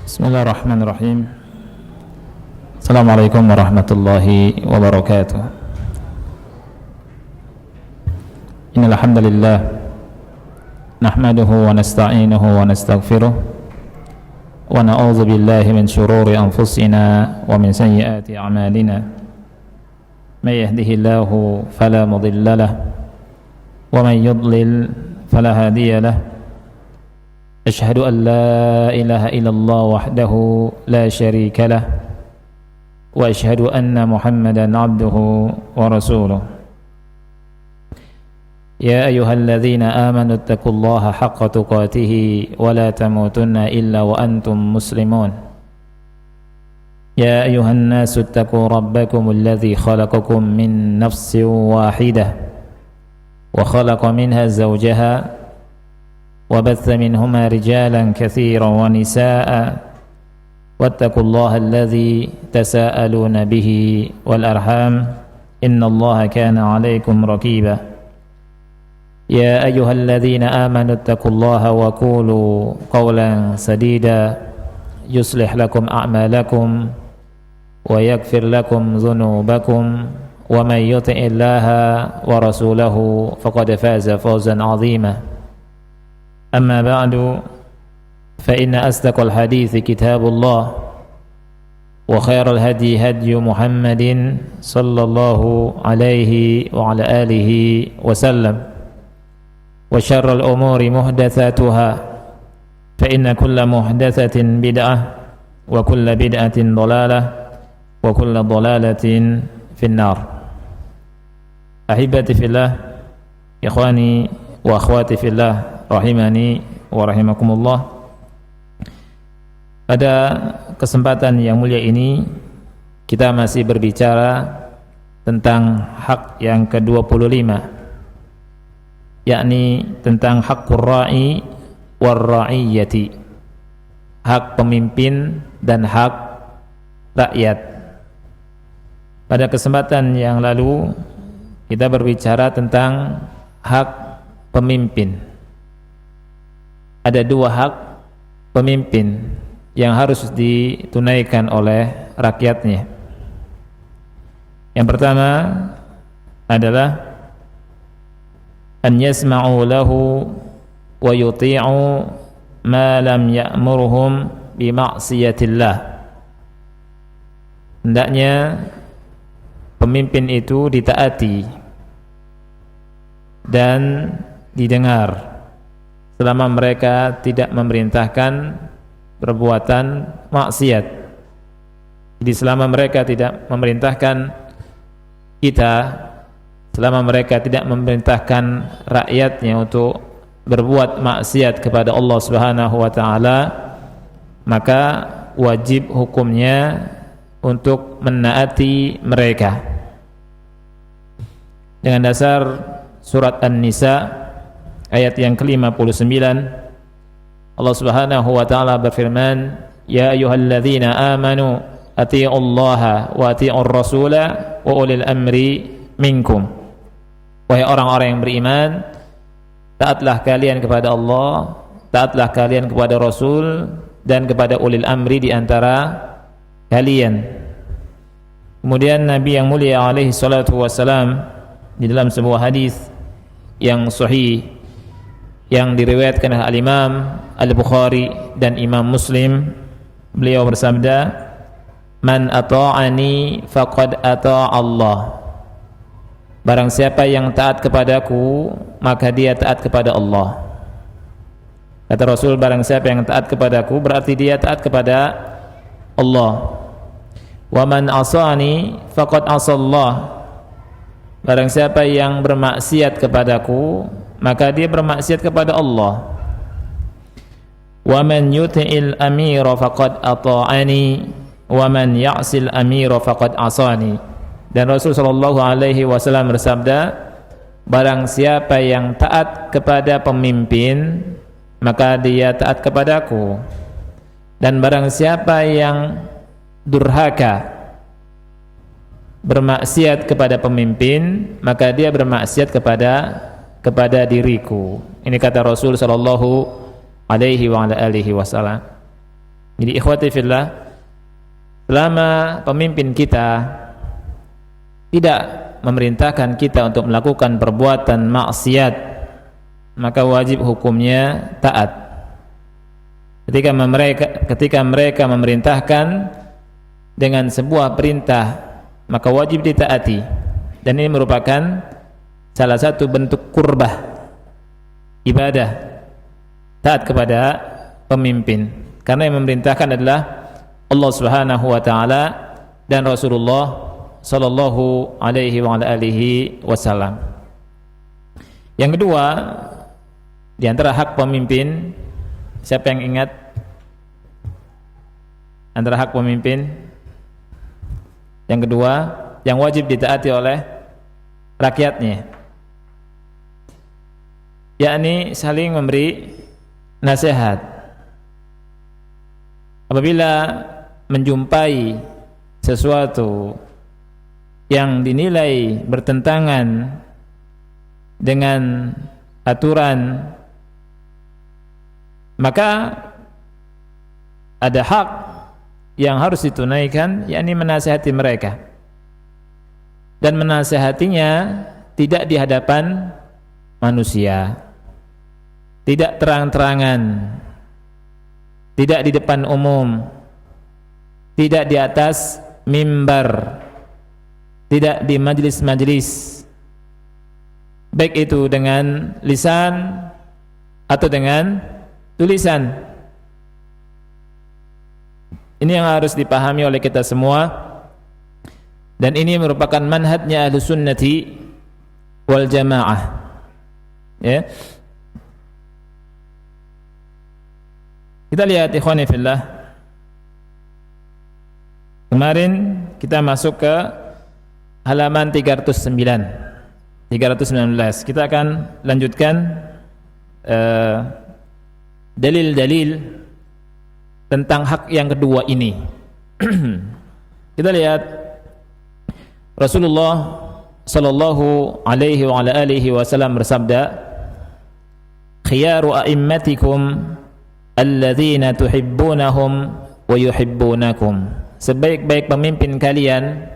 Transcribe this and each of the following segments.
Bismillahirrahmanirrahim. Assalamualaikum warahmatullahi wabarakatuh. Innal hamdalillah nahmaduhu wa nasta'inuhu wa nastaghfiruh wa na'udzu billahi min shururi anfusina wa min sayyiati a'malina. May yahdihillahu fala mudilla lahu wa man yudlil fala hadiya lahu. أشهد أن لا إله إلا الله وحده لا شريك له وأشهد أن محمدا عبده ورسوله يا أيها الذين آمنوا اتقوا الله حق تقاته ولا تموتن إلا وأنتم مسلمون يا أيها الناس اتقوا ربكم الذي خلقكم من نفس واحدة وخلق منها زوجها وبث منهما رجالا كثيرا ونساء واتقوا الله الذي تساءلون به والأرحام إن الله كان عليكم رقيبا يا أيها الذين آمنوا اتقوا الله وقولوا قولا سديدا يصلح لكم أعمالكم ويغفر لكم ذنوبكم ومن يطع الله ورسوله فقد فاز فوزا عظيما أما بعد فإن أصدق الحديث كتاب الله وخير الهدي هدي محمد صلى الله عليه وعلى آله وسلم وشر الأمور محدثاتها فإن كل محدثة بدعة وكل بدعة ضلالة وكل ضلالة في النار. أحبتي في الله إخواني وأخواتي في الله rahimani wa rahimakumullah. Pada kesempatan yang mulia ini kita masih berbicara tentang hak yang ke-25, yakni tentang haqqur ra'i war ra'iyyati, hak pemimpin dan hak rakyat. Pada kesempatan yang lalu kita berbicara tentang hak pemimpin. Ada dua hak pemimpin yang harus ditunaikan oleh rakyatnya. Yang pertama adalah an yasma'u lahu wa yuti'u ma lam ya'murhum bi ma'siyatillah. Hendaknya pemimpin itu ditaati dan didengar selama mereka tidak memerintahkan perbuatan maksiat. Jadi selama mereka tidak memerintahkan kita, selama mereka tidak memerintahkan rakyatnya untuk berbuat maksiat kepada Allah Subhanahu wa taala, maka wajib hukumnya untuk menaati mereka. Dengan dasar surat An-Nisa ayat yang ke-59, Allah Subhanahu wa taala berfirman, "Ya ayyuhalladzina amanu atti'ullaha wa atti'ur rasula wa ulil amri minkum." Wahai orang-orang yang beriman, taatlah kalian kepada Allah, taatlah kalian kepada Rasul dan kepada ulil amri di antara kalian. Kemudian Nabi yang mulia alaihi salatu wassalam di dalam sebuah hadis yang sahih yang diriwayatkan oleh Al-Imam Al-Bukhari dan Imam Muslim, beliau bersabda, "Man ata'ani faqad ata'a Allah." Barang siapa yang taat kepadaku, maka dia taat kepada Allah. Kata Rasul, barang siapa yang taat kepadaku berarti dia taat kepada Allah. "Wa man asani faqad asallah." Barang siapa yang bermaksiat kepadaku, maka dia bermaksiat kepada Allah. Wa man yuti'il amira faqad ata'ani wa man ya'sil amira faqad asani. Dan Rasul sallallahu alaihi wasallam bersabda, barang siapa yang taat kepada pemimpin, maka dia taat kepadaku. Dan barang siapa yang durhaka, bermaksiat kepada pemimpin, maka dia bermaksiat kepada diriku. Ini kata Rasul sallallahu alaihi wa ala alihi wasallam. Jadi ikhwati fillah, selama pemimpin kita tidak memerintahkan kita untuk melakukan perbuatan maksiat, maka wajib hukumnya taat. Ketika mereka memerintahkan dengan sebuah perintah, maka wajib ditaati. Dan ini merupakan salah satu bentuk qurbah, ibadah, taat kepada pemimpin. Karena yang memerintahkan adalah Allah Subhanahu wa taala dan Rasulullah sallallahu alaihi wa ala alihi wasallam. Yang kedua, di antara hak pemimpin, siapa yang ingat? Antara hak pemimpin yang kedua, yang wajib ditaati oleh rakyatnya, yakni saling memberi nasihat. Apabila menjumpai sesuatu yang dinilai bertentangan dengan aturan, maka ada hak yang harus ditunaikan, yakni menasihati mereka. Dan menasihatinya tidak di hadapan manusia, tidak terang-terangan, tidak di depan umum, tidak di atas mimbar, tidak di majlis-majlis, baik itu dengan lisan atau dengan tulisan. Ini yang harus dipahami oleh kita semua, dan ini merupakan manhajnya Ahlus Sunnati wal Jamaah, ya. Kita lihat ikhwani fillah, kemarin kita masuk ke halaman 319. Kita akan lanjutkan dalil-dalil tentang hak yang kedua ini. Kita lihat Rasulullah sallallahu alaihi wa ala alihi wasallam bersabda, khiyaru a'immatikum alladzina tuhibbunahum wa yuhibbunakum. Sebaik-baik pemimpin kalian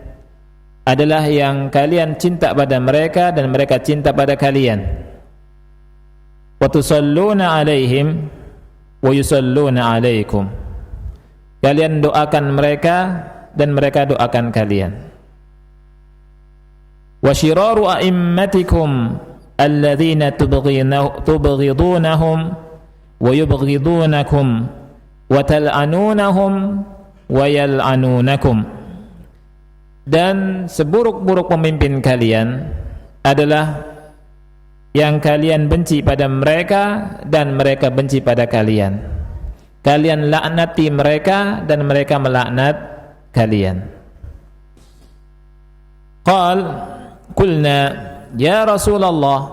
adalah yang kalian cinta pada mereka dan mereka cinta pada kalian. Wa tusalluna alaihim wa yusalluna alaikum. Kalian doakan mereka dan mereka doakan kalian. Wa syiraru a'immatikum alladzina tubghidunahum wa yubghidunakum wa tal'anunahum wa yal'anunakum. Dan seburuk-buruk pemimpin kalian adalah yang kalian benci pada mereka dan mereka benci pada kalian. Kalian laknati mereka dan mereka melaknat kalian. Qulna ya Rasulullah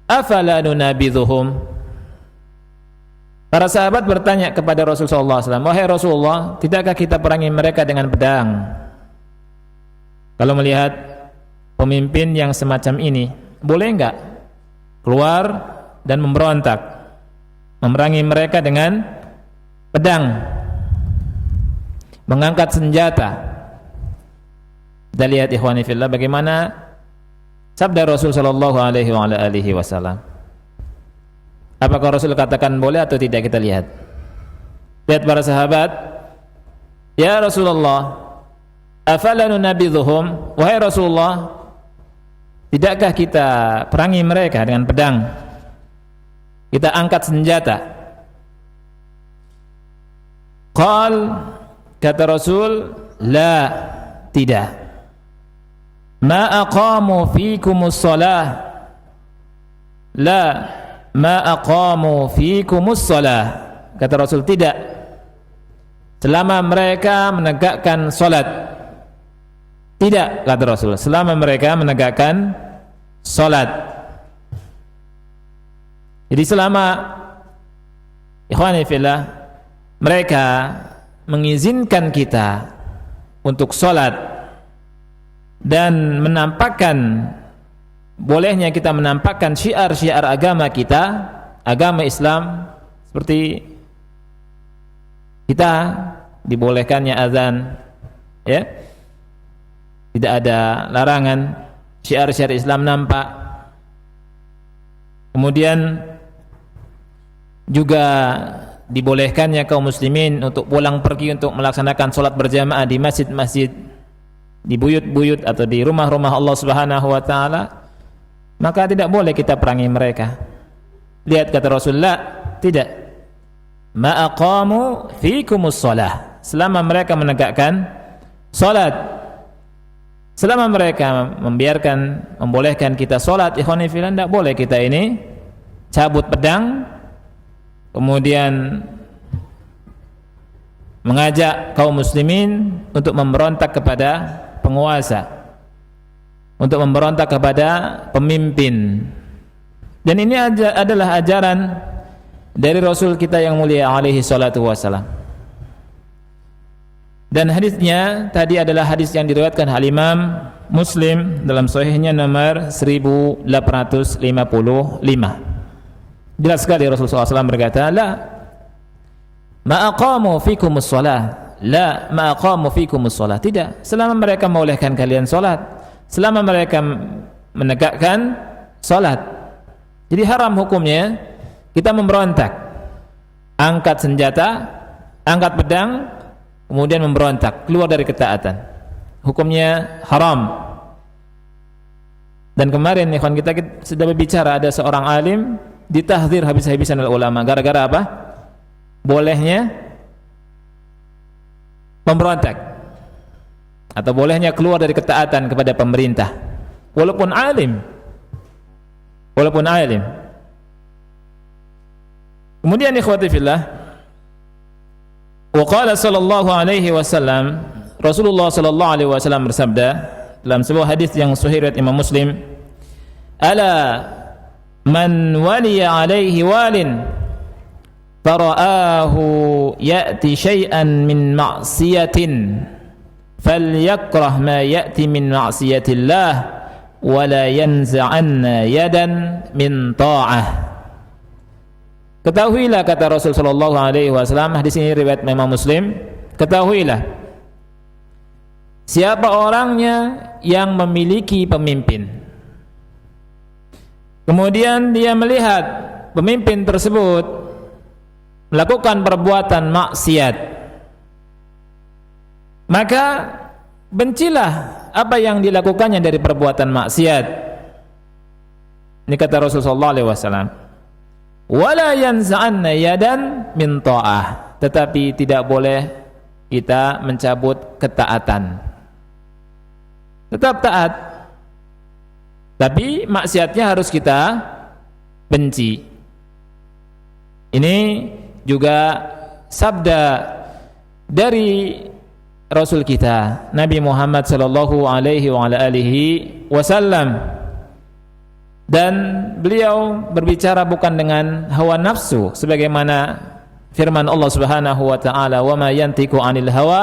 afala nunabidhuhum. Para sahabat bertanya kepada Rasulullah SAW, wahai Rasulullah, tidakkah kita perangi mereka dengan pedang? Kalau melihat pemimpin yang semacam ini, boleh enggak keluar dan memberontak, memerangi mereka dengan pedang, mengangkat senjata? Kita lihat ikhwani fillah bagaimana sabda Rasul sallallahu alaihi wasallam. Apakah Rasul katakan boleh atau tidak? Kita lihat. Lihat para sahabat, ya Rasulullah, afala nunabidhuhum, wahai Rasulullah, tidakkah kita perangi mereka dengan pedang, kita angkat senjata? Qal, kata Rasul, la, tidak. Ma aqamu fikumus shalah, la, ma aqamu fikumus shalah. Kata Rasul, tidak, selama mereka menegakkan salat. Tidak, kata Rasul, selama mereka menegakkan salat. Jadi selama ikhwani fillah mereka mengizinkan kita untuk salat dan menampakkan, bolehnya kita menampakkan syiar-syiar agama kita, agama Islam, seperti kita dibolehkannya azan, ya, tidak ada larangan, syiar-syiar Islam nampak. Kemudian juga dibolehkannya kaum muslimin untuk pulang pergi untuk melaksanakan sholat berjamaah di masjid-masjid, di buyut-buyut atau di rumah-rumah Allah Subhanahu wa taala, maka tidak boleh kita perangi mereka. Lihat kata Rasulullah, tidak, ma aqamu fikumus shalah, selama mereka menegakkan salat, selama mereka membolehkan kita salat, ikhwan fillah, tidak boleh kita ini cabut pedang kemudian mengajak kaum muslimin untuk memberontak kepada penguasa, untuk memberontak kepada pemimpin. Dan ini adalah ajaran dari Rasul kita yang mulia alaihi salatu wassalam. Dan hadisnya tadi adalah hadis yang diriwayatkan Al-Imam Muslim dalam sahihnya nomor 1855. Jelas sekali Rasulullah SAW berkata, la ma aqamu fikumus shalah, la ma aqamu fikumus shalah, tidak, selama mereka membolehkan kalian salat, selama mereka menegakkan salat. Jadi haram hukumnya kita memberontak, angkat senjata, angkat pedang, kemudian memberontak, keluar dari ketaatan. Hukumnya haram. Dan kemarin ikhwan kita sudah berbicara, ada seorang alim ditahdzir habis-habisan oleh ulama gara-gara apa? Bolehnya memberontak atau bolehnya keluar dari ketaatan kepada pemerintah walaupun alim. Kemudian ikhwati fillah, wa qala sallallahu alaihi wasallam, Rasulullah sallallahu alaihi wasallam bersabda dalam sebuah hadis yang sahih riwayat Imam Muslim, ala man waliya alaihi walin fara'ahu ya'ti syai'an min ma'siyatin falyakrah ma ya'ti min ma'siyatillah wa la yanza'anna yadan min ta'ah. Ketahuilah, kata Rasul sallallahu alaihi wasallam, hadis ini riwayat Imam Muslim, ketahuilah siapa orangnya yang memiliki pemimpin, kemudian dia melihat pemimpin tersebut melakukan perbuatan maksiat, maka bencilah apa yang dilakukannya dari perbuatan maksiat. Ini kata Rasulullah SAW. Wala yanza'anna yadan min ta'ah, tetapi tidak boleh kita mencabut ketaatan. Tetap taat, tapi maksiatnya harus kita benci. Ini juga sabda dari Rasul kita Nabi Muhammad sallallahu alaihi wa ala alihi wasallam, dan beliau berbicara bukan dengan hawa nafsu sebagaimana firman Allah Subhanahu wa taala, wa ma yantiqu 'anil hawa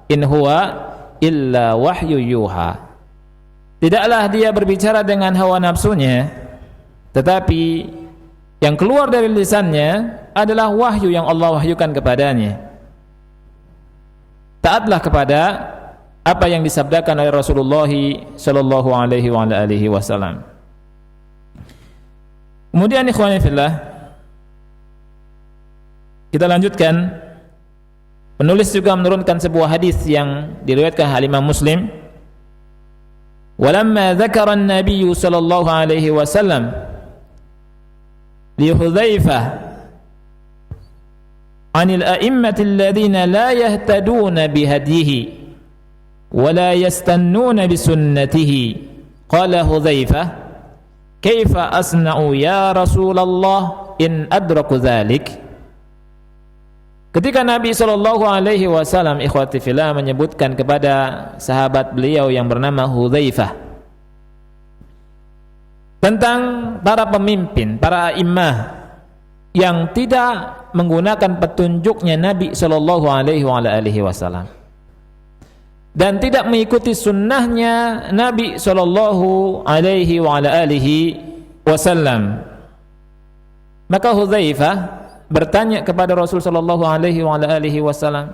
in huwa illa wahyu yuha. Tidaklah dia berbicara dengan hawa nafsunya, tetapi yang keluar dari lisannya adalah wahyu yang Allah wahyukan kepadanya. Taatlah kepada apa yang disabdakan oleh Rasulullah sallallahu alaihi wa alihi wasallam. Kemudian ikhwani fillah, kita lanjutkan. Penulis juga menurunkan sebuah hadis yang diriwayatkan oleh Imam Muslim. Walamma dzakara an-nabiy sallallahu alaihi wasallam li Hudzaifah 'anil a'immati alladhina la yahtaduna bihadyihi wa la yastannuna bisunnatihi, qala Hudzaifah, kaifa asna'u ya Rasulullah in adraku dzalik. Ketika Nabi SAW ikhwati fillah menyebutkan kepada sahabat beliau yang bernama Hudzaifah tentang para pemimpin, para imam yang tidak menggunakan petunjuknya Nabi SAW dan tidak mengikuti sunnahnya Nabi SAW, maka Hudzaifah bertanya kepada Rasul sallallahu alaihi wasallam.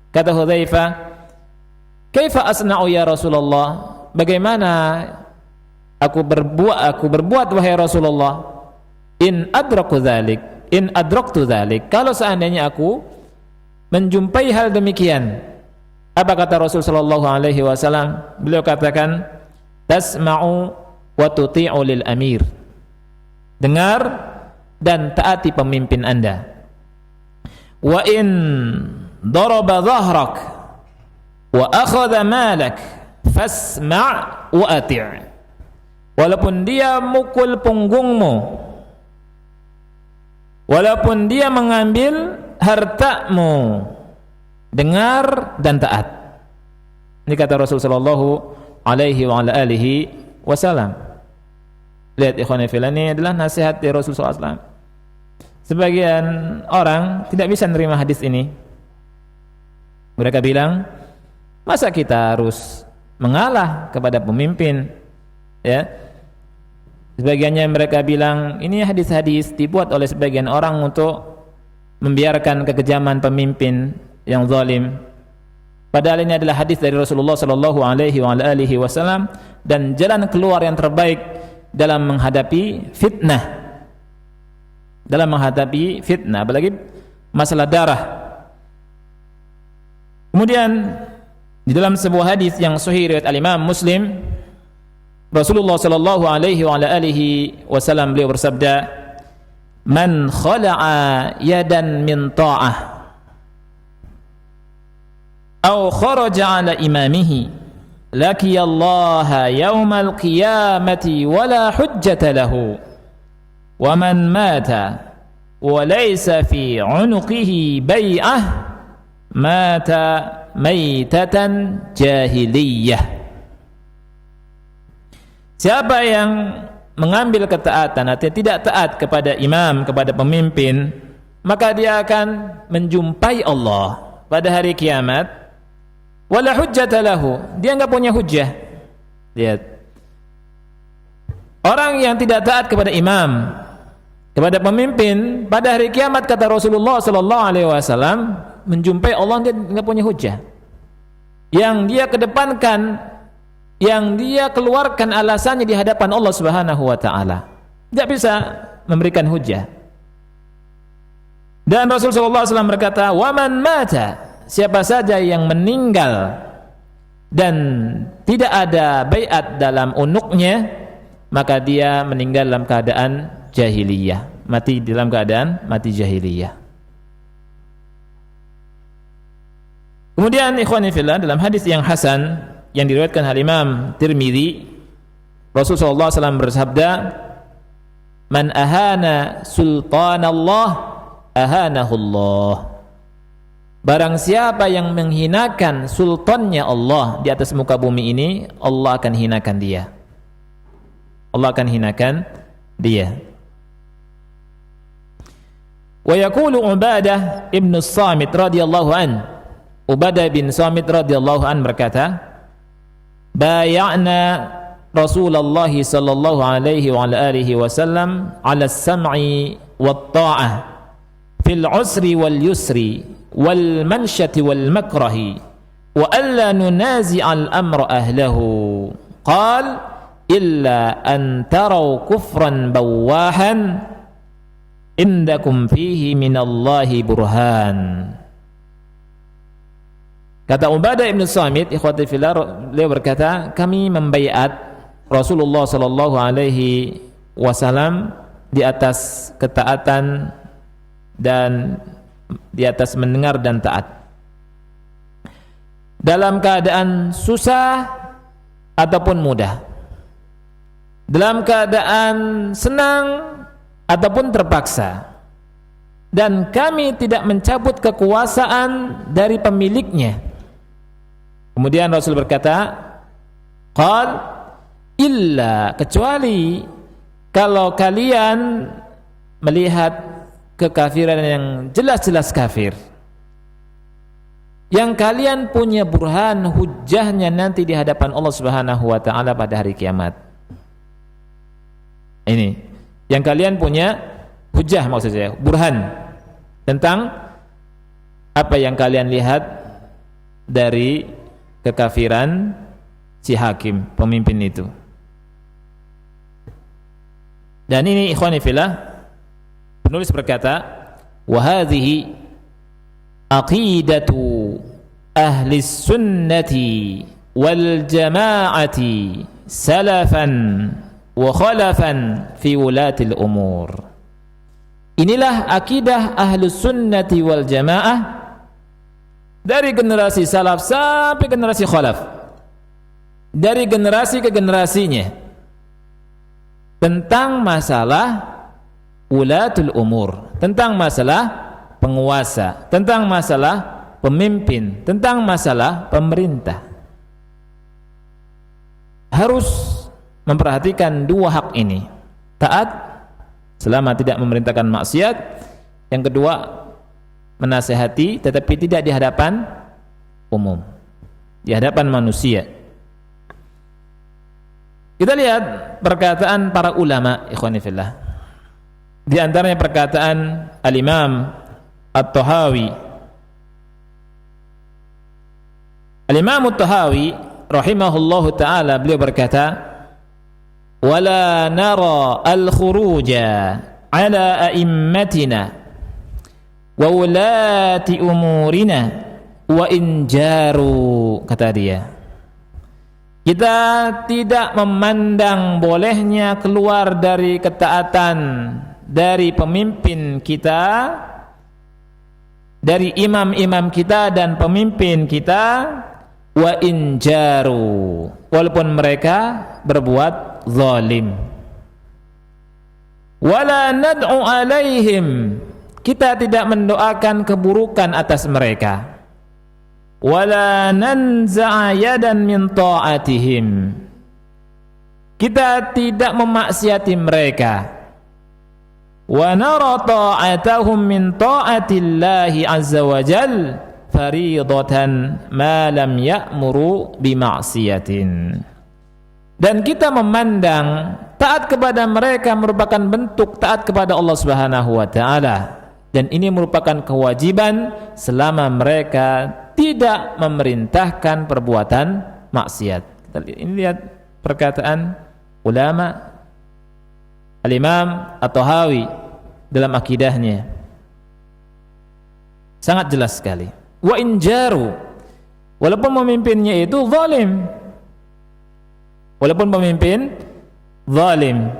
Kata Hudzaifah, "Kaifa asna'u ya Rasulullah?" Bagaimana aku berbuat wahai Rasulullah? In adraktu dzalik. Kalau seandainya aku menjumpai hal demikian, apa kata Rasul sallallahu alaihi wasallam? Beliau katakan, "Tasma'u wa tuti'u lil amir." Dengar dan taati pemimpin Anda. Wa in daraba dhahrak wa akhadha malak fasma' wa ati'. Walaupun dia mukul punggungmu, walaupun dia mengambil hartamu, dengar dan taat. Ini kata Rasul sallallahu alaihi wasallam. Lihat ikhwan fillah, ini adalah nasihat dari Rasul sallallahu alaihi wasallam. Sebagian orang tidak bisa menerima hadis ini. Mereka bilang, masa kita harus mengalah kepada pemimpin? Ya. Sebagiannya mereka bilang, ini hadis-hadis dibuat oleh sebagian orang untuk membiarkan kekejaman pemimpin yang zalim. Padahal ini adalah hadis dari Rasulullah sallallahu alaihi wasallam dan jalan keluar yang terbaik dalam menghadapi fitnah. Apalagi masalah darah. Kemudian di dalam sebuah hadis yang sahih riwayat al-Imam Muslim, Rasulullah sallallahu alaihi wasallam beliau bersabda, "Man khala'a yadan min ta'ah aw kharaja 'ala imamihi laqiyallaha yaumal qiyamati wala hujjata lahu wa man mata wa laysa fi 'unuqihi bai'ah mata maitatan jahiliyah." Siapa yang mengambil ketaatan atau tidak taat kepada imam, kepada pemimpin, maka dia akan menjumpai Allah pada hari kiamat. Wala hujjata lahu, dia enggak punya hujjah. Lihat. Orang yang tidak taat kepada imam, kepada pemimpin, pada hari kiamat kata Rasulullah sallallahu alaihi wasallam, menjumpai Allah dia enggak punya hujjah. Yang dia kedepankan, yang dia keluarkan alasannya di hadapan Allah Subhanahu wa taala, tidak bisa memberikan hujjah. Dan Rasul sallallahu alaihi wasallam berkata, "Wa man mata," siapa saja yang meninggal dan tidak ada baiat dalam unuknya, maka dia meninggal dalam keadaan jahiliyah, mati dalam keadaan mati jahiliyah. Kemudian ikhwani fillah, dalam hadis yang hasan yang diriwayatkan oleh Imam Tirmidzi, Rasul sallallahu alaihi wasallam bersabda, "Man ahana sultanallah ahanahullah." Barang siapa yang menghinakan sultannya Allah di atas muka bumi ini, Allah akan hinakan dia. Allah akan hinakan dia. Wa yaqulu Ubadah ibn Samit radhiyallahu an. Ubadah bin Samit radhiyallahu an berkata, bay'ana Rasulullah sallallahu alaihi wa alihi wasallam 'ala as-sam'i wat-tha'ah fil 'usri wal yusri wal mansyati wal makrahi wa alla nunazi'al amra ahlahu. Qala illa an taraw kufran bawahan indakum fihi minallahi burhan. Kata Ubadah ibn Samit, ikhwati fillah, beliau berkata, kami membaiat Rasulullah sallallahu alaihi wasallam di atas ketaatan dan di atas mendengar dan taat. Dalam keadaan susah ataupun mudah. Dalam keadaan senang ataupun terpaksa. Dan kami tidak mencabut kekuasaan dari pemiliknya. Kemudian Rasul berkata, qal illa, kecuali kalau kalian melihat kekafiran yang jelas-jelas kafir, yang kalian punya burhan, hujahnya nanti di hadapan Allah Subhanahu wa taala pada hari kiamat. Ini yang kalian punya hujah, maksud saya burhan, tentang apa yang kalian lihat dari kekafiran si hakim, pemimpin itu. Dan ini ikhwani fillah, penulis berkata, wa hadhihi aqidatu ahli sunnati wal jama'ati salafan wa khalafan fi wulatil umur. Inilah akidah ahli sunnati wal jamaah dari generasi salaf sampai generasi khalaf, dari generasi ke generasinya, tentang masalah ulatul umur, tentang masalah penguasa, tentang masalah pemimpin, tentang masalah pemerintah. Harus memperhatikan dua hak ini: taat selama tidak memerintahkan maksiat, yang kedua menasihati tetapi tidak di hadapan umum, di hadapan manusia. Kita lihat perkataan para ulama, ikhwani fillah. Di antaranya perkataan Al-Imam At-Tahawi. Al-Imam At-Tahawi rahimahullahu ta'ala, beliau berkata, wala nara al-khuruja ala a'immatina wa ulati umurina wa injaru, kata dia, kita tidak memandang bolehnya keluar dari ketaatan dari pemimpin kita, dari imam-imam kita dan pemimpin kita, wa injaru, walaupun mereka berbuat zalim. Wala nad'u alaihim, kita tidak mendoakan keburukan atas mereka. Wala nanza'a yadan min ta'atihim, kita tidak memaksiati mereka. Wa nara ta'atahum min ta'atillahi azza wa jal faridatan ma lam ya'muru bima'siyatin, dan kita memandang taat kepada mereka merupakan bentuk taat kepada Allah Subhanahu wa ta'ala, dan ini merupakan kewajiban selama mereka tidak memerintahkan perbuatan maksiat. Ini lihat perkataan ulama Al-Imam At-Tahawi dalam akidahnya, sangat jelas sekali. Wa injaru, walaupun pemimpinnya itu zalim, walaupun pemimpin zalim,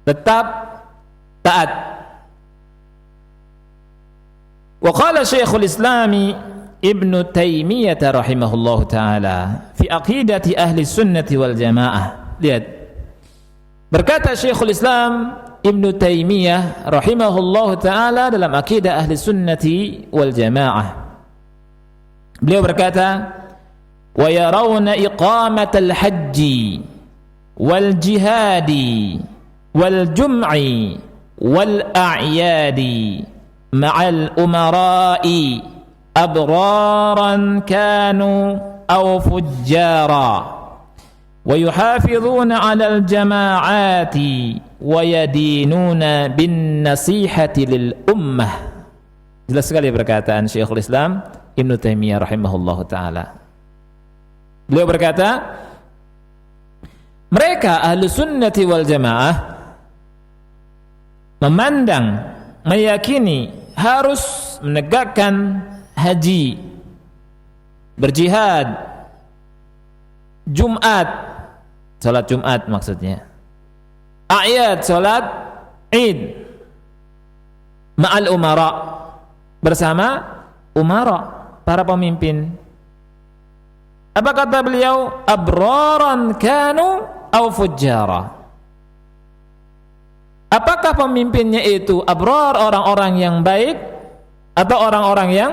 tetap taat. Wa qala Syekhul Islam Ibn Taimiyah rahimahullahu ta'ala fi aqidati ahli sunnati wal jamaah. Lihat, berkata Syekhul Islam Ibn Taimiyah rahimahullahu ta'ala dalam akidah ahli sunnati wal jamaah, beliau berkata, wa yarawna iqamatal hajji wal jihadi wal jum'i wal a'yadi ma'al umara'i abraran kanu aw fujjara wa yuhafizuna 'alal jama'ati wa yadinuna bin nasihati lil ummah. Jelas sekali perkataan Syekhul Islam Ibn Taimiyah rahimahullahu ta'ala. Beliau berkata, mereka ahlu sunnati wal jamaah memandang, meyakini harus menegakkan haji, berjihad, Jumat, salat Jumat maksudnya, a'yad, salat Id, ma'al umara, bersama umara, para pemimpin. Apa kata beliau? Abraran kanu aw fujjara. Apakah pemimpinnya itu abrar, orang-orang yang baik, atau orang-orang yang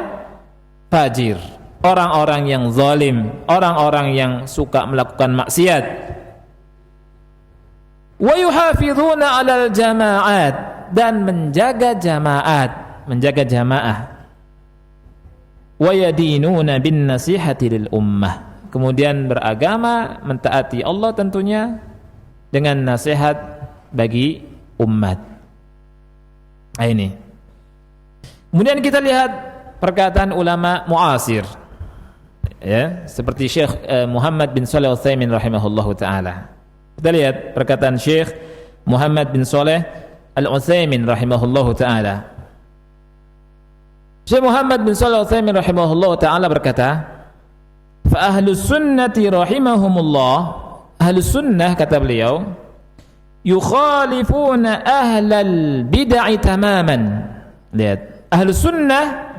fajir, orang-orang yang zalim, orang-orang yang suka melakukan maksiat? Wa yuhafizuna 'alal jama'at, dan menjaga jamaat, menjaga jamaah. Wa yadinuna bin nasihati lil ummah, kemudian beragama, mentaati Allah tentunya dengan nasihat bagi umat. Ini Kemudian kita lihat perkataan ulama muasir, ya, seperti Syekh Muhammad bin Shalih Al-Utsaimin rahimahullahu taala. Kita lihat perkataan Syekh Muhammad bin Shalih Al-Utsaimin rahimahullahu taala. Syekh Muhammad bin Shalih Al-Utsaimin rahimahullahu taala berkata, "Fa ahlus sunnati rahimahumullah," ahlus sunnah kata beliau, "yukhalifuna ahlal bid'ah tamaman." Lihat, ahlus sunnah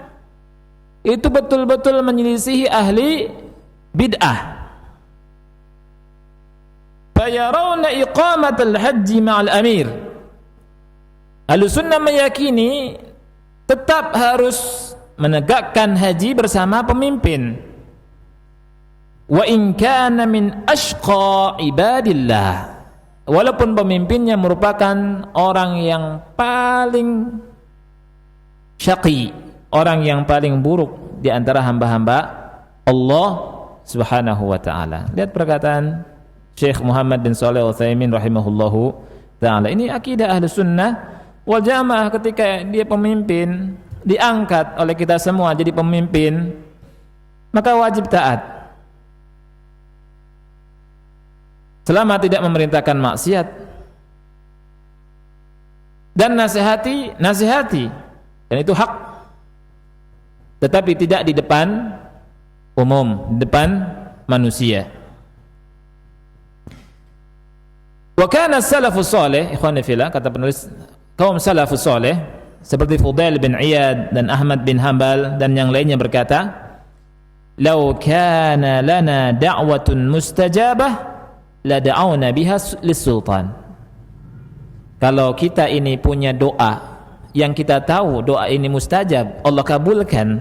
itu betul-betul menyelisihi ahli bid'ah. Fayarawna iqamatal haji ma'al amir. Ahlus sunnah meyakini tetap harus menegakkan haji bersama pemimpin. Wa in kana min ashqa ibadillah. Walaupun pemimpinnya merupakan orang yang paling syaqi, orang yang paling buruk di antara hamba-hamba Allah Subhanahu wa taala. Lihat perkataan Syekh Muhammad bin Shalih Al-Utsaimin rahimahullahu taala. Ini akidah Ahlus Sunnah wal Jamaah. Ketika dia pemimpin, diangkat oleh kita semua jadi pemimpin, maka wajib taat. Selama tidak memerintahkan maksiat, dan nasihati, dan itu hak, tetapi tidak di depan umum, di depan manusia. Wa kana salafus salih, ikhwan fillah, kata penulis, kaum salafus salih seperti Fudail bin Iyad dan Ahmad bin Hanbal dan yang lainnya berkata, "Lau kana lana da'watun mustajabah la da'awna biha lis-sultan." Kalau kita ini punya doa yang kita tahu doa ini mustajab, Allah kabulkan,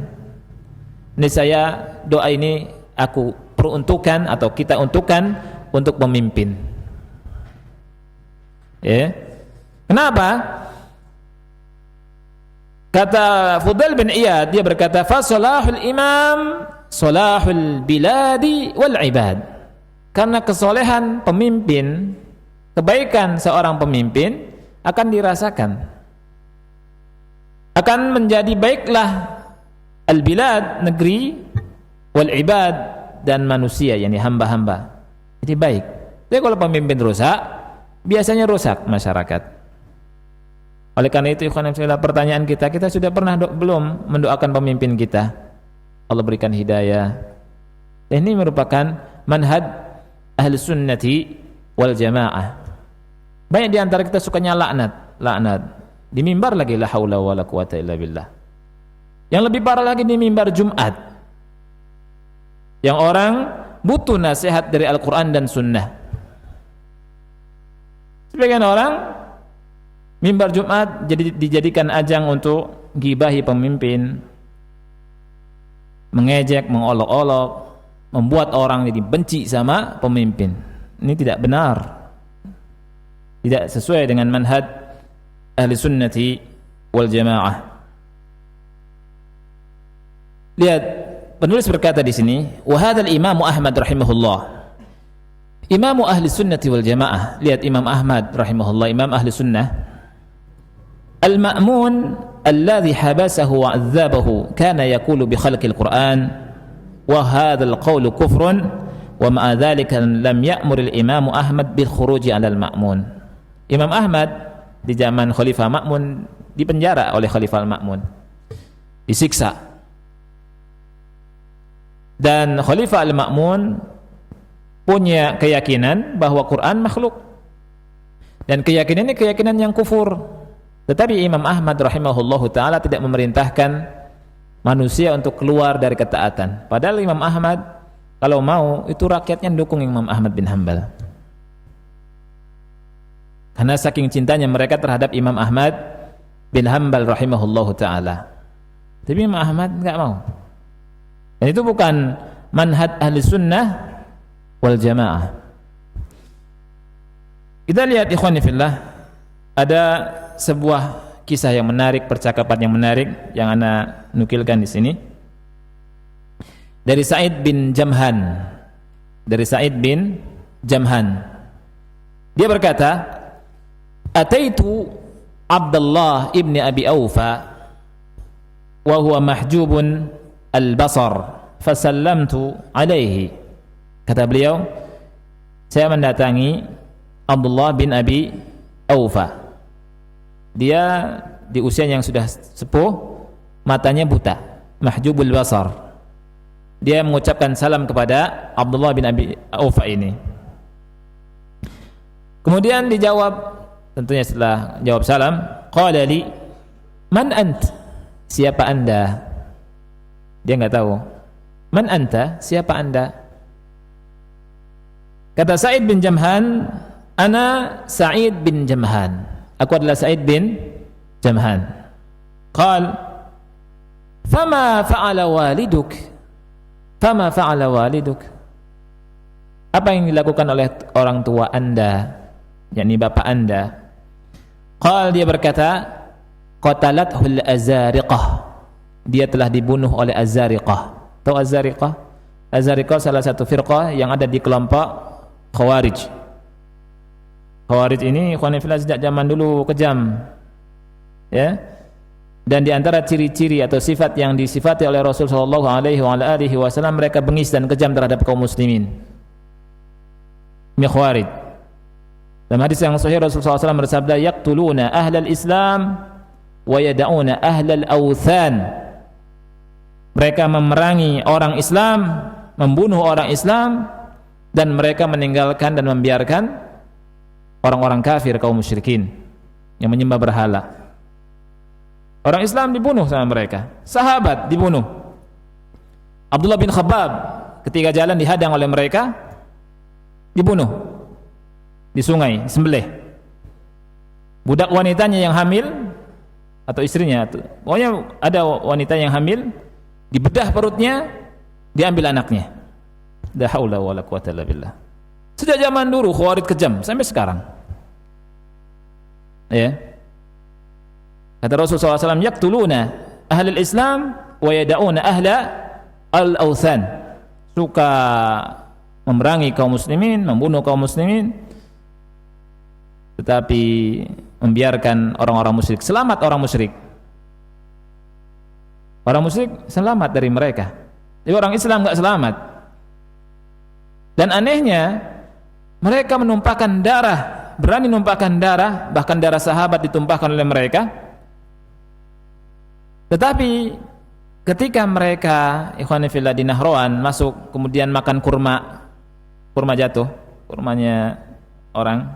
niscaya doa ini aku peruntukkan atau kita untukkan untuk pemimpin. Ya. Kenapa? Kata Fudail bin Iyad, dia berkata, "Fa salahul imam salahul biladi wal ibad." Karena kesolehan pemimpin, kebaikan seorang pemimpin akan dirasakan, akan menjadi baiklah al-bilad, negeri, wal ibad, dan manusia, yakni hamba-hamba. Jadi baik. Tapi kalau pemimpin rusak, biasanya rusak masyarakat. Oleh karena itu, ikhwan fillah, pertanyaan kita sudah pernah belum mendoakan pemimpin kita? Allah berikan hidayah. Ini merupakan manhaj ahli sunnati wal jamaah. Banyak di antara kita sukanya laknat. Di mimbar lagi, la haula wala quwata illa billah. Yang lebih parah lagi di mimbar Jumat, yang orang butuh nasihat dari Al-Quran dan Sunnah. Sebagian orang mimbar Jumat jadi dijadikan ajang untuk gibahi pemimpin, mengejek, mengolok-olok, membuat orang jadi benci sama pemimpin. Ini tidak benar, tidak sesuai dengan manhaj ahli sunnati wal jamaah. Lihat, penulis berkata di sini, wa hadzal Imam Ahmad rahimahullah, Imam ahli sunnati wal jamaah. Lihat, Imam Ahmad rahimahullah, Imam ahli sunnah. Al-Ma'mun alladhi habasahu wa 'adzabahu kana yaqulu bi khalqil Qur'an wa hadzal qawlu kufrun wa ma'a dzalika lam ya'mur al-Imam Ahmad bil khuruj 'ala al-Ma'mun. Imam Ahmad di zaman Khalifah Ma'mun dipenjara oleh Khalifah Al-Ma'mun, disiksa. Dan Khalifah Al-Ma'mun punya keyakinan bahwa Quran makhluk, dan keyakinan ini keyakinan yang kufur. Tetapi Imam Ahmad rahimahullahu ta'ala tidak memerintahkan manusia untuk keluar dari ketaatan. Padahal Imam Ahmad kalau mau, itu rakyatnya dukung Imam Ahmad bin Hanbal, karena saking cintanya mereka terhadap Imam Ahmad bin Hanbal rahimahullahu ta'ala. Tapi Imam Ahmad enggak mau. Dan itu bukan manhaj ahli sunnah wal jamaah. Kita lihat, ikhwani fillah, ada sebuah kisah yang menarik, percakapan yang menarik yang ana nukilkan di sini dari Sa'id bin Jamhan. Dia berkata, "Ataitu Abdullah ibni Abi Aufa wa huwa mahjubun al-basar fasallamtu alaihi. Kata beliau, saya mendatangi Abdullah bin Abi Aufa. Dia di usia yang sudah sepuh, matanya buta, mahjubul basar. Dia mengucapkan salam kepada Abdullah bin Abi Aufa ini. Kemudian dijawab, tentunya setelah jawab salam, qala li man ant, siapa anda? Dia enggak tahu. Man anta, siapa anda? Kata Sa'id bin Jamhan, ana Sa'id bin Jamhan, aku adalah Sa'id bin Jamhan. Qal fama fa'ala waliduk, fama fa'ala waliduk, apa yang dilakukan oleh orang tua anda, yakni bapak anda? Qal, dia berkata, qatalathul azariqah, dia telah dibunuh oleh azariqah. Tahu azariqah? Azariqah salah satu firqah yang ada di kelompok Khawarij. Khawarij ini ikhwan fillah sejak zaman dulu kejam, ya. Dan di antara ciri-ciri atau sifat yang disifati oleh Rasul sallallahu alaihi wasallam, mereka bengis dan kejam terhadap kaum muslimin. Ini Khawarij. Dalam hadis yang sahih Rasulullah SAW bersabda, yaqtuluna ahlal Islam wa yada'una ahlal awthan. Mereka memerangi orang Islam, membunuh orang Islam, dan mereka meninggalkan dan membiarkan orang-orang kafir, kaum musyrikin yang menyembah berhala. Orang Islam dibunuh sama mereka, sahabat dibunuh. Abdullah bin Khabbab ketika jalan dihadang oleh mereka, dibunuh di sungai, disembelih. Budak wanitanya yang hamil atau istrinya, pokoknya ada wanita yang hamil, dibedah perutnya, diambil anaknya. La haula wala quwata illa billah. Sejak zaman dulu Khawarij kejam sampai sekarang. Ya. Kata Rasulullah SAW, yaqtuluna ahlul Islam wa yada'una ahla al-awthan. Suka memerangi kaum muslimin, membunuh kaum muslimin, tetapi membiarkan orang-orang musyrik. Selamat orang musyrik. Orang musyrik selamat dari mereka. Jadi orang Islam enggak selamat. Dan anehnya, mereka menumpahkan darah, berani menumpahkan darah, bahkan darah sahabat ditumpahkan oleh mereka. Tetapi ketika mereka ikhwan fillah di Nahrawan masuk, kemudian makan kurma, kurma jatuh, kurmanya orang,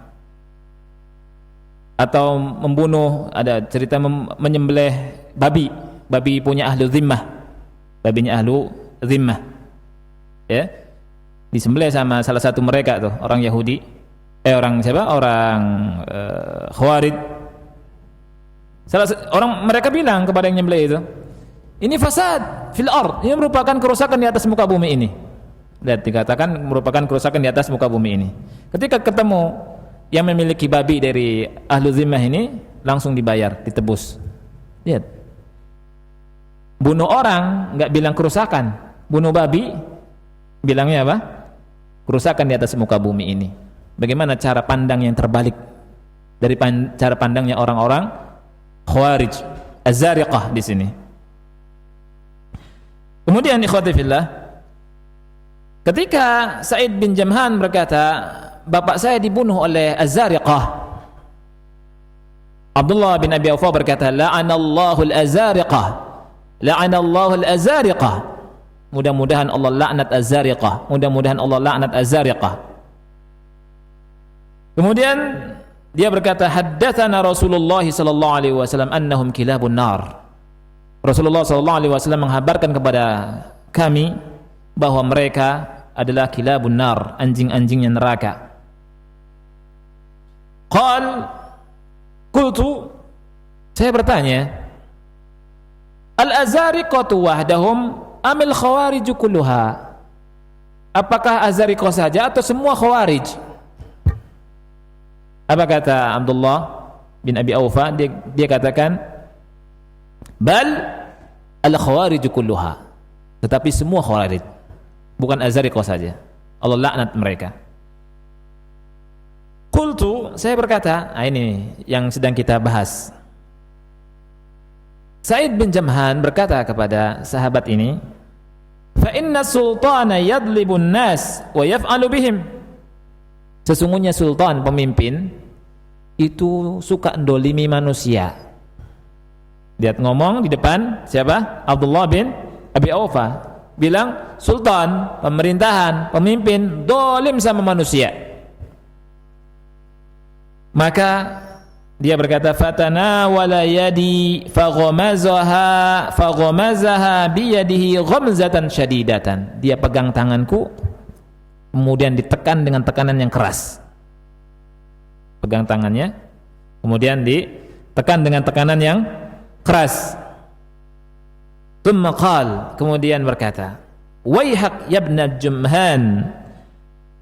atau membunuh, ada cerita menyembelih babi, babi punya ahlu zimmah, babinya ahlu zimmah, ya, disembelih sama salah satu mereka tuh, orang Yahudi, orang siapa? Orang Khawarij. Orang mereka bilang kepada yang nyembelih itu, ini fasad fil ard, ini merupakan kerusakan di atas muka bumi ini. Dan dikatakan merupakan kerusakan di atas muka bumi ini. Ketika ketemu yang memiliki babi dari ahlu zimmah ini, langsung dibayar, ditebus. Lihat, bunuh orang nggak bilang kerusakan, bunuh babi bilangnya apa? Kerusakan di atas muka bumi ini. Bagaimana cara pandang yang terbalik dari cara pandangnya orang-orang Khawarij, Az-Zariqah di sini. Kemudian ikhwati fillah, ketika Sa'id bin Jamhan berkata, bapak saya dibunuh oleh Az-Zariqah, Abdullah bin Abi Aufa berkata, la'anallahu al-Azariqah, la'anallahu al-Azariqah, mudah-mudahan Allah laknat Az-Zariqah, mudah-mudahan Allah laknat Az-Zariqah. Kemudian dia berkata, haddatsana Rasulullah sallallahu alaihi wasallam annahum kilabun nar. Rasulullah sallallahu alaihi wasallam menghabarkan kepada kami bahwa mereka adalah kilabun nar, anjing-anjingnya neraka. Qultu, saya bertanya, al-azariqatu wahdahum amil khawarij kulluha? Apakah azariqah saja atau semua khawarij? Apa kata Abdullah bin Abi Aufa? Dia katakan, bal al-khawarij kulluha, tetapi semua khawarij, bukan azariqah saja. Allah laknat mereka. Qultu, saya berkata, ini yang sedang kita bahas. Sa'id bin Jamhan berkata kepada sahabat ini, fa inna sultana yadlibun nas wa yaf'alu bihim. Sesungguhnya sultan, pemimpin itu suka ndolimi manusia. Dia ngomong di depan siapa? Abdullah bin Abi Aufa, bilang sultan, pemerintahan, pemimpin dolim sama manusia. Maka dia berkata, fatana wala yadi faghamazaha biyadihi ghamzatan syadidatan. Dia pegang tanganku, kemudian ditekan dengan tekanan yang keras. Pegang tangannya, kemudian ditekan dengan tekanan yang keras. Thumma qala, kemudian berkata, waihak yabna Jumhan,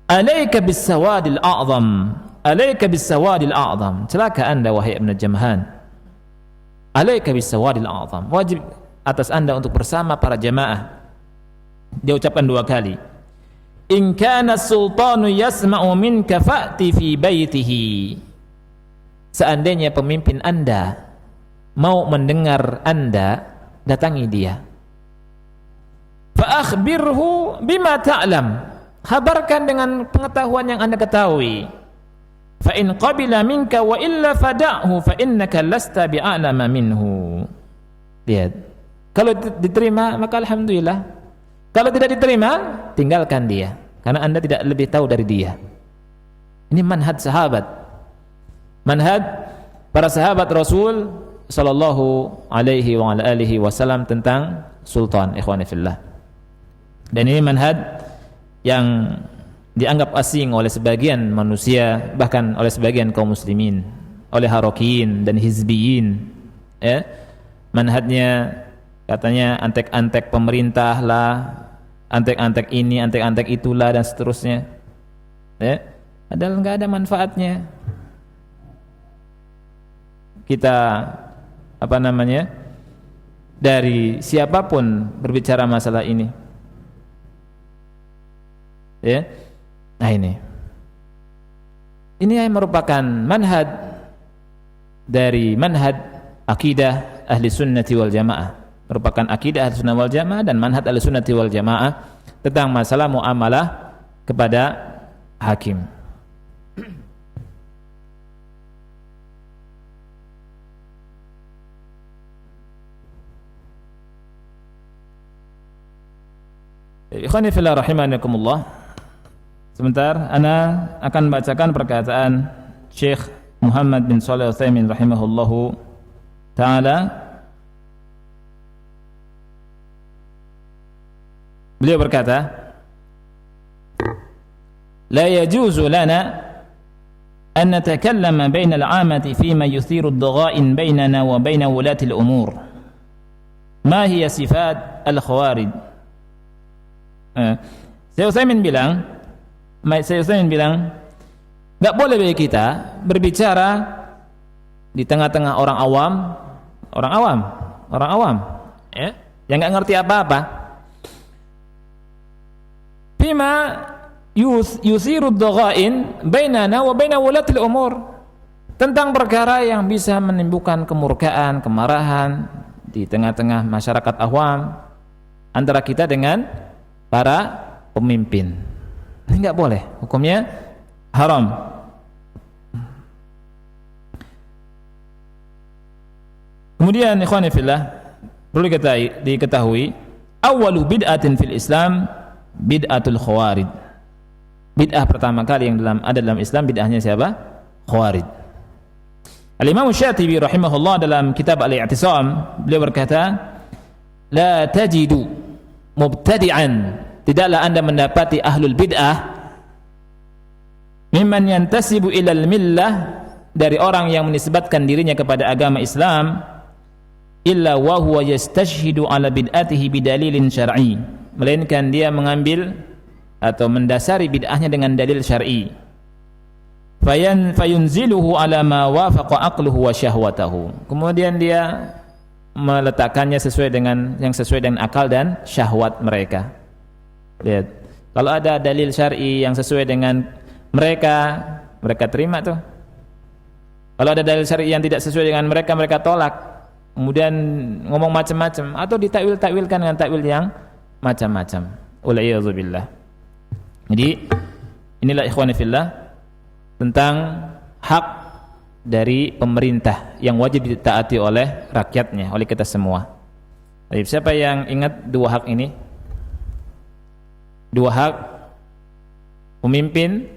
alayka bis-sawadil a'zam. Alaika bis-sawadil a'zam. Celaka anda wahai Ibn Jamhan. Alaika bis-sawadil a'zam. Wajib atas anda untuk bersama para jamaah. Dia ucapkan 2 kali. In kana sultanu yasma'u minka fa'ti fi baitihi. Seandainya pemimpin anda mau mendengar anda, datangi dia. Fa akhbirhu bima ta'lam. Habarkan dengan pengetahuan yang anda ketahui. Fa in qabila minka wa illa fada'hu fa innaka lasta bi'alama minhu. Lihat. Kalau diterima maka alhamdulillah. Kalau tidak diterima, tinggalkan dia, karena anda tidak lebih tahu dari dia. Ini manhaj sahabat. Manhaj para sahabat Rasul sallallahu alaihi wa ala alihi wasallam tentang sultan, ikhwani fillah. Dan ini manhaj yang dianggap asing oleh sebagian manusia, bahkan oleh sebagian kaum muslimin, oleh harokiyin dan hizbiyin. Ya, manhajnya katanya antek-antek pemerintah lah, antek-antek ini, antek-antek itulah, dan seterusnya. Ya, padahal nggak ada manfaatnya. Kita dari siapapun berbicara masalah ini. Ya. Nah ini yang merupakan manhaj dari manhaj akidah ahli sunnati wal jamaah, merupakan akidah ahli sunnah wal jamaah dan manhaj ahli sunnati wal jamaah tentang masalah muamalah kepada hakim. Ikhwani fillah rahimanakumullah. Sebentar, ana akan bacakan perkataan Syekh Muhammad bin Shalih Al-Utsaimin rahimahullahu ta'ala. Beliau berkata, la yajuzu lana an natakallama baina al-'amati fima yuthiru ad-dagha'in bainana wa baina wulati al-umur. Ma hiya sifat al-khawarij? Syekh Utsaimin bilang, nggak boleh bagi kita berbicara di tengah-tengah orang awam, ya, yang nggak ngerti apa-apa. Bima yusiru ad-dagha'in bainana wa baina wulatil umur, tentang perkara yang bisa menimbulkan kemurkaan, kemarahan di tengah-tengah masyarakat awam antara kita dengan para pemimpin. Ini enggak boleh, hukumnya haram. Kemudian ikhwani fillah, perlu diketahui awwalu bid'atin fil Islam bid'atul khawarij. Bid'ah pertama kali yang ada dalam Islam, bid'ahnya siapa? Khawarij. Al-Imam Syatibi rahimahullah dalam kitab Al-I'tisam, beliau berkata, la tajidu mubtadi'an, tidaklah anda mendapati ahlul bid'ah mimman yantasibu ilal millah, dari orang yang menisbatkan dirinya kepada agama Islam, illa wa huwa yastashhidu ala bid'atihi bidalilin syar'i, melainkan dia mengambil atau mendasari bid'ahnya dengan dalil syar'i. Fayunziluhu ala ma wafaqa aqluhu wa syahwatahu, kemudian dia meletakkannya sesuai dengan akal dan syahwat mereka. Lihat, kalau ada dalil syar'i yang sesuai dengan mereka terima tuh. Kalau ada dalil syar'i yang tidak sesuai dengan mereka tolak. kemudian ngomong macam-macam atau ditakwil-takwilkan dengan takwil yang macam-macam. Wal'iyadzubillah. Jadi inilah ikhwani fillah tentang hak dari pemerintah yang wajib ditaati oleh rakyatnya, oleh kita semua. Baik, siapa yang ingat dua hak ini? Dua hak pemimpin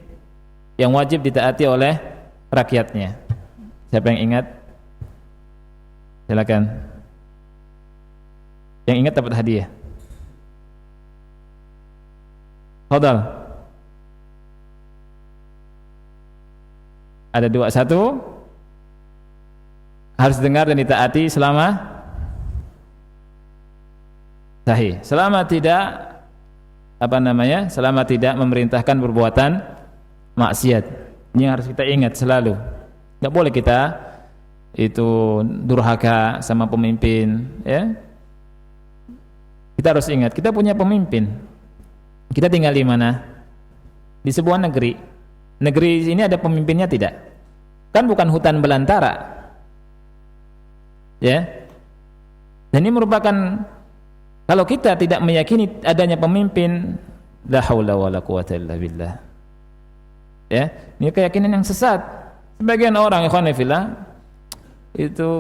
yang wajib ditaati oleh rakyatnya. Siapa yang ingat? Silakan. Yang ingat dapat hadiah. Fadal. Ada dua. Satu, harus dengar dan ditaati selama sahih. Selama tidak selama tidak memerintahkan perbuatan maksiat. Ini harus kita ingat selalu. Enggak boleh kita itu durhaka sama pemimpin, ya. Kita harus ingat, kita punya pemimpin. Kita tinggal di mana? Di sebuah negeri. Negeri ini ada pemimpinnya tidak? Kan bukan hutan belantara. Ya. Dan ini merupakan, kalau kita tidak meyakini adanya pemimpin, la haula wala quwata illa billah. Ya, ini keyakinan yang sesat. Sebagian orang ikhwan fillah itu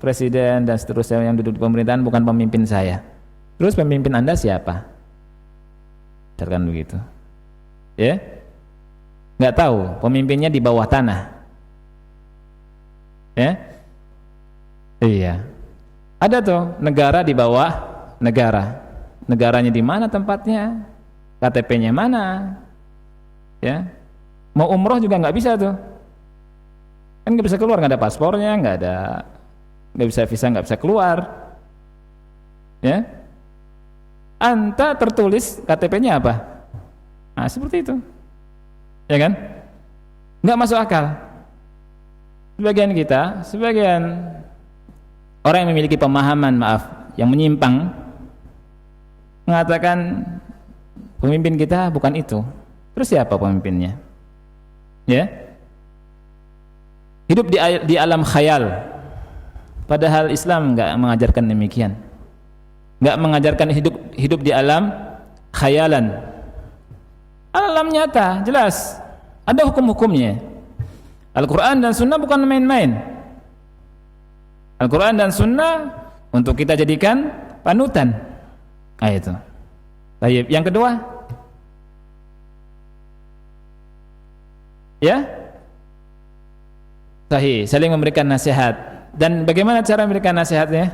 presiden dan seterusnya yang duduk di pemerintahan bukan pemimpin saya. Terus pemimpin Anda siapa? Misalkan begitu. Ya. Enggak tahu, pemimpinnya di bawah tanah. Ya. Iya. Ada tuh negara di bawah negara. Negaranya di mana tempatnya? KTP-nya mana? Ya. Mau umroh juga nggak bisa tuh. Kan nggak bisa keluar, nggak ada paspornya, nggak bisa visa, nggak bisa keluar. Ya. Anta tertulis KTP-nya apa? Nah, seperti itu. Ya kan? Nggak masuk akal. Sebagian orang yang memiliki pemahaman, yang menyimpang, mengatakan pemimpin kita bukan itu. Terus siapa pemimpinnya? Ya, hidup di alam khayal. Padahal Islam enggak mengajarkan demikian. Enggak mengajarkan hidup di alam khayalan. Alam nyata, jelas. Ada hukum-hukumnya. Al-Quran dan Sunnah bukan main-main. Al-Quran dan Sunnah untuk kita jadikan panutan. Nah, itu. Baik, yang kedua, ya, sahih, saling memberikan nasihat. Dan bagaimana cara memberikan nasihatnya?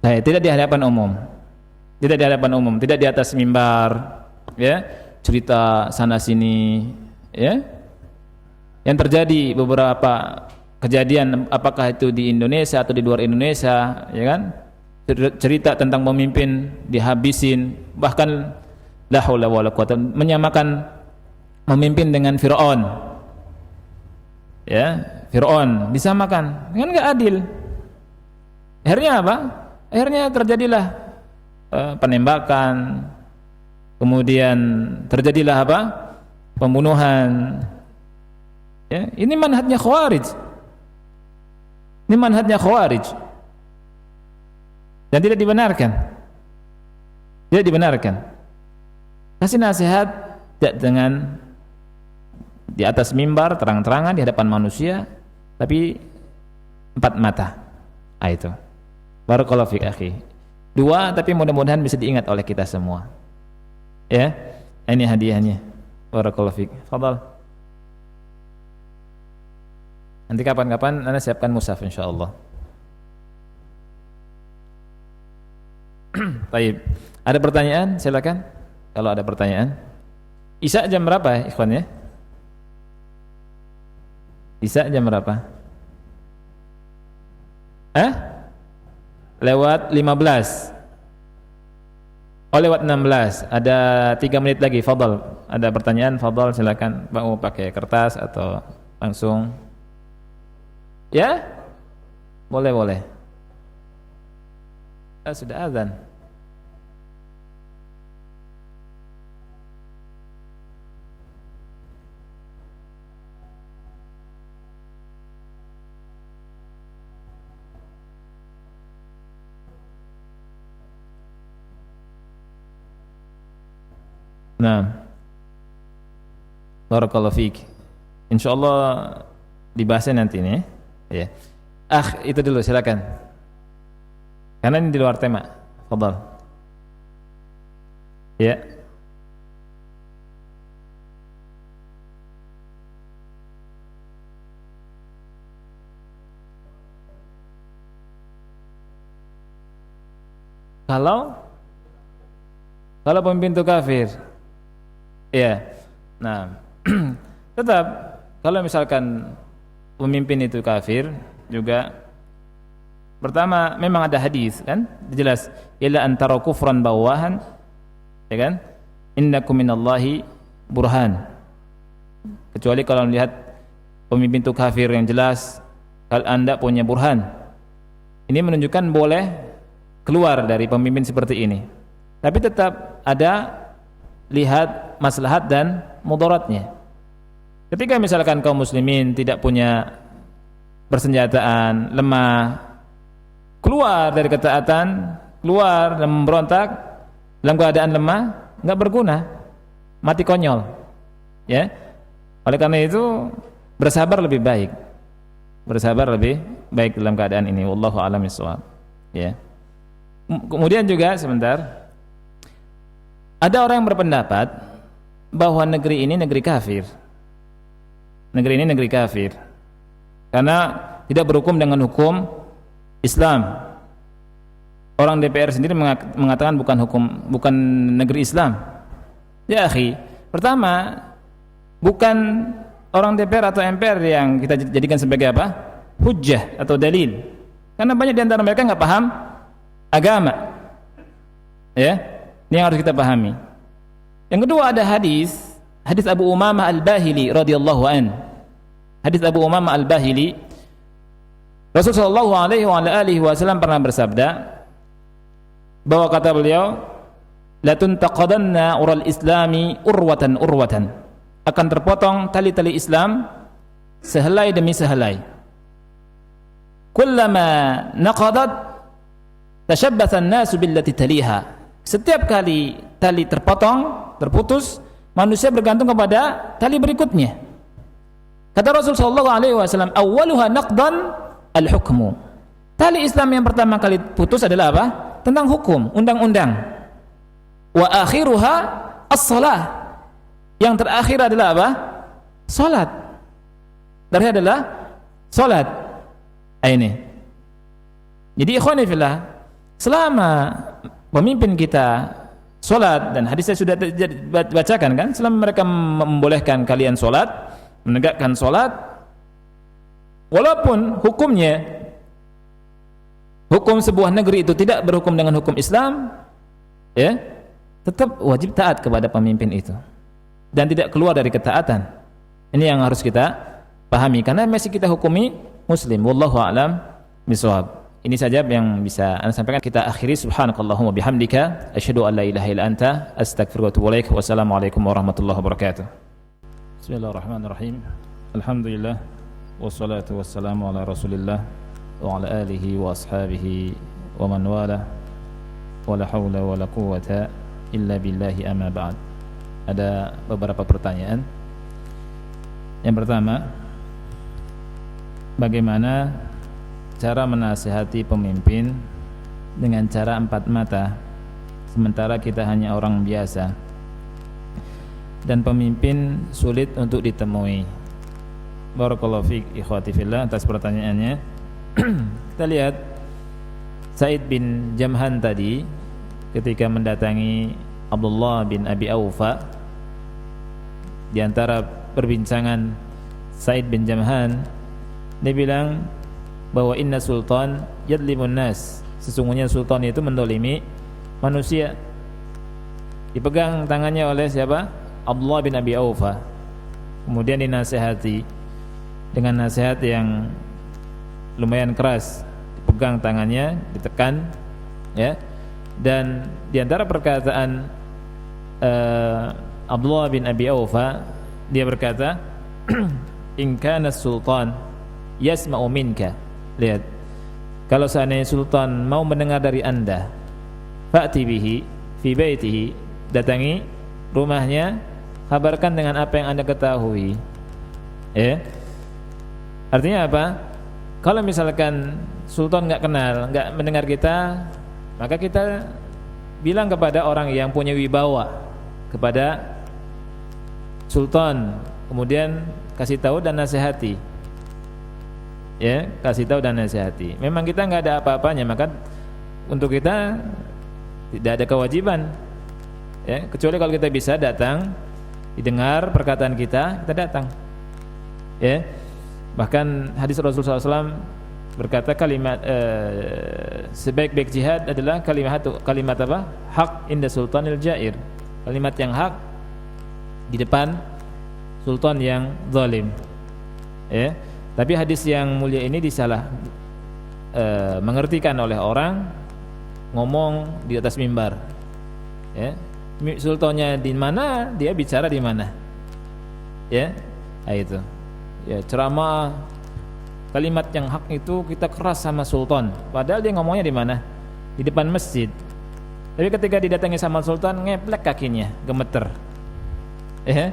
Sahih, tidak di hadapan umum, tidak di atas mimbar, ya, cerita sana sini, ya. Yang terjadi beberapa kejadian, apakah itu di Indonesia atau di luar Indonesia, ya kan? Cerita tentang pemimpin dihabisin, bahkan la haula wala quwata, menyamakan memimpin dengan Fir'aun. Ya, Fir'aun disamakan, kan enggak adil. Akhirnya apa? Akhirnya terjadilah penembakan. Kemudian terjadilah apa? Pembunuhan. Ya, ini manhajnya Khawarij. Dan tidak dibenarkan. Kasih nasihat tidak dengan di atas mimbar terang-terangan di hadapan manusia, tapi empat mata. Itu. Barakallahu fik akhi. Dua, tapi mudah-mudahan bisa diingat oleh kita semua. Ya, ini hadiahnya. Barakallahu fik. Fadhal. Nanti kapan-kapan Anda siapkan mushaf insyaallah. Baik. Ada pertanyaan? Silakan. Kalau ada pertanyaan. Isya jam berapa, ikhwan ya? Isya jam berapa? Lewat 15. Oh, lewat 16. Ada 3 menit lagi. Fadhal. Ada pertanyaan? Fadhal, silakan. Mau pakai kertas atau langsung? Ya? Boleh. Sudah azan. Nah, barakallahu fiik. Insyaallah dibahasnya nanti nih ya. Itu dulu silakan. Karena ini di luar tema. Fadhal. Ya. Kalau pemimpin itu kafir, ya. Nah, tetap kalau misalkan pemimpin itu kafir juga, pertama memang ada hadis kan, jelas illa antara kufran bawahan, ya kan? Innakum minallahi burhan. Kecuali kalau melihat pemimpin itu kafir yang jelas, kalau Anda punya burhan. Ini menunjukkan boleh keluar dari pemimpin seperti ini. Tapi tetap ada lihat maslahat dan mudaratnya. Ketika misalkan kaum muslimin tidak punya persenjataan, lemah, keluar dari ketaatan, keluar dan memberontak dalam keadaan lemah, enggak berguna, mati konyol. Ya. Oleh karena itu bersabar lebih baik. Bersabar lebih baik dalam keadaan ini. Wallahu a'lam bishawab. Ya. Kemudian juga sebentar, ada orang yang berpendapat bahwa negeri ini negeri kafir. Negeri ini negeri kafir karena tidak berhukum dengan hukum Islam. Orang DPR sendiri mengatakan bukan negeri Islam. Ya akhi, pertama, bukan orang DPR atau MPR yang kita jadikan sebagai apa? Hujjah atau dalil. Karena banyak di antara mereka enggak paham agama. Ya. Ini yang harus kita pahami. Yang kedua ada hadis Abu Umamah Al-Bahili radhiyallahu an. Hadis Abu Umamah Al-Bahili, Rasulullah sallallahu alaihi wasallam pernah bersabda bahwa kata beliau, la tuntaqadanna ural islami urwatan, akan terpotong tali-tali Islam sehelai demi sehelai. Kullama naqadat tashabbatha an-nasu billati taliha. Setiap kali tali terputus, manusia bergantung kepada tali berikutnya. Kata Rasul sallallahu alaihi wasallam, awwaluha naqdan al-hukmu. Tali Islam yang pertama kali putus adalah apa? Tentang hukum, undang-undang. Wa akhiruha as-shalah. Yang terakhir adalah apa? Salat. Terakhir adalah salat. Ini. Jadi ikhwani fillah, selama pemimpin kita solat, dan hadisnya sudah dibacakan kan, selama mereka membolehkan kalian solat, menegakkan solat, walaupun hukumnya hukum sebuah negeri itu tidak berhukum dengan hukum Islam, ya, tetap wajib taat kepada pemimpin itu dan tidak keluar dari ketaatan. Ini yang harus kita pahami, karena masih kita hukumi muslim. Wallahu a'lam bishawab. Ini saja yang bisa Anda sampaikan. Kita akhiri. Subhanakallahumma bihamdika asyhadu an la ilaha illa anta astaghfiruka wa atubu ilaik. Wassalamualaikum warahmatullahi wabarakatuh. Bismillahirrahmanirrahim. Alhamdulillah wassalatu wassalamu ala Rasulillah wa ala alihi wa ashabihi wa man wala. Wala haula wala quwwata illa billahi, amma ba'd. Ada beberapa pertanyaan. Yang pertama, bagaimana cara menasihati pemimpin dengan cara empat mata, sementara kita hanya orang biasa dan pemimpin sulit untuk ditemui? Barakallahu fiik ikhwati fillah atas pertanyaannya. Kita lihat Sa'id bin Jamhan tadi ketika mendatangi Abdullah bin Abi Aufa, di antara perbincangan Sa'id bin Jamhan, dia bilang bahwa inna sultan yadlimun nas, sesungguhnya sultan itu mendolimi manusia. Dipegang tangannya oleh siapa? Abdullah bin Abi Aufa. Kemudian dinasihati dengan nasihat yang lumayan keras, dipegang tangannya, ditekan, ya. Dan diantara perkataan Abdullah bin Abi Aufa, dia berkata, in kana sultan yasma'u minka. Lihat, kalau seandainya sultan mau mendengar dari Anda, fa'ti bihi fi baitihi, datangi rumahnya, kabarkan dengan apa yang Anda ketahui. Ya. Artinya apa? Kalau misalkan sultan enggak kenal, enggak mendengar kita, maka kita bilang kepada orang yang punya wibawa, kepada sultan, kemudian kasih tahu dan nasihati. Ya, kasih tahu dan nasihati. Memang kita enggak ada apa-apanya, maka untuk kita tidak ada kewajiban. Ya, kecuali kalau kita bisa datang, didengar perkataan kita datang. Ya. Bahkan hadis Rasulullah SAW berkata kalimat sebaik-baik jihad adalah kalimat apa? Hak inda sultanil jair. Kalimat yang hak di depan sultan yang zalim. Ya. Tapi hadis yang mulia ini disalah mengertikan oleh orang ngomong di atas mimbar. Ya. Sultannya di mana, dia bicara di mana. Ya. Nah, itu. Ya, ceramah kalimat yang hak itu kita keras sama sultan, padahal dia ngomongnya di mana? Di depan masjid. Tapi ketika didatangi sama sultan, ngeplek kakinya, gemeter. Ya,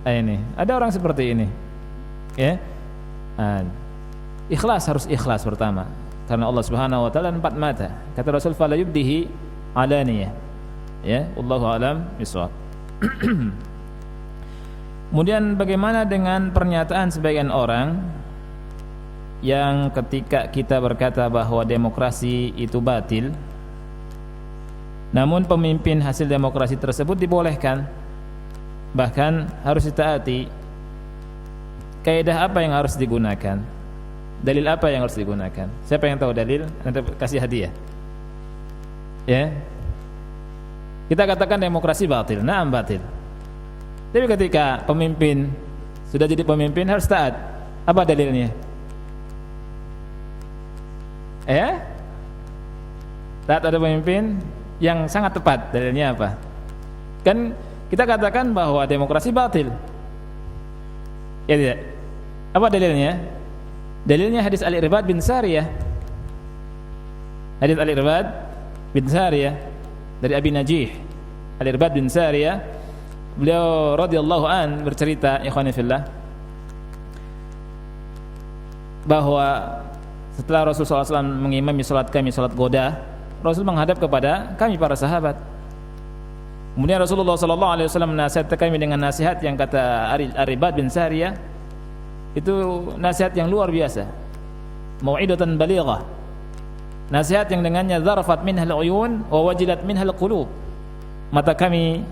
ini ada orang seperti ini. Ya, ikhlas, harus ikhlas pertama, karena Allah Subhanahu Wa Taala 4 mata. Kata Rasul, fala yubdihi alaniyah. Ya, wallahu a'lam bishawab. Kemudian bagaimana dengan pernyataan sebagian orang yang ketika kita berkata bahwa demokrasi itu batil, namun pemimpin hasil demokrasi tersebut dibolehkan, bahkan harus ditaati. Kaidah apa yang harus digunakan? Dalil apa yang harus digunakan? Siapa yang tahu dalil? Nanti kasih hadiah. Ya. Kita katakan demokrasi batil. Naam, batil. Tapi ketika pemimpin sudah jadi pemimpin harus taat. Apa dalilnya? Taat pada pemimpin yang sangat tepat. Dalilnya apa? Kan kita katakan bahwa demokrasi batil. Ya tidak? Apa dalilnya? Dalilnya hadis Al-Irbad bin Sariyah. Hadis Al-Irbad bin Sariyah dari Abi Najih. Al-Irbad bin Sariyah, beliau radhiyallahu an bercerita, ikhwani fillah, bahwa setelah Rasulullah SAW mengimami salat kami, salat goda, Rasul menghadap kepada kami para sahabat. Kemudian Rasulullah SAW menasihatkan kami dengan nasihat yang kata Al-Irbad bin Sariyah itu nasihat yang luar biasa, mau'idatan balighah, nasihat yang dengannya zarafat minhal uyun wa wajilat minhal qulub. Mata kami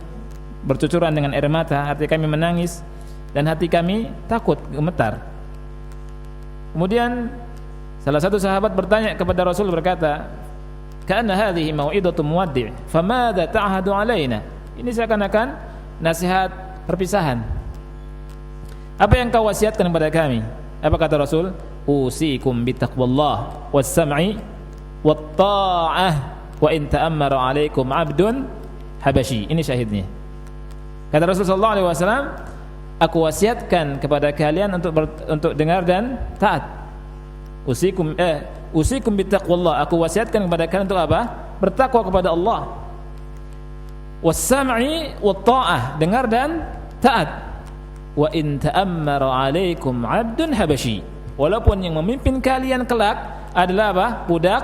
bercucuran dengan air mata, hati kami menangis dan hati kami takut, gemetar. Kemudian salah satu sahabat bertanya kepada Rasul, berkata, "Ka'anna hadhihi mau'idatu muwaddi', famadza ta'hadu 'alaina?" Ini seakan-akan nasihat perpisahan. Apa yang kau wasiatkan kepada kami? Apa kata Rasul? "Usikum bittaqwallah was-sam'i wat-tha'ah wa in ta'ammara 'alaikum 'abdun habasyi." Ini syahidnya. Kata Rasulullah SAW, aku wasiatkan kepada kalian untuk dengar dan taat. Usikum bittaqwallah. Aku wasiatkan kepada kalian untuk apa? Bertakwa kepada Allah. Was-sam'i wat-tha'ah, dengar dan taat. Wa in ta'ammara 'alaikum 'abdun habasyi. Walaupun yang memimpin kalian kelak adalah apa? Budak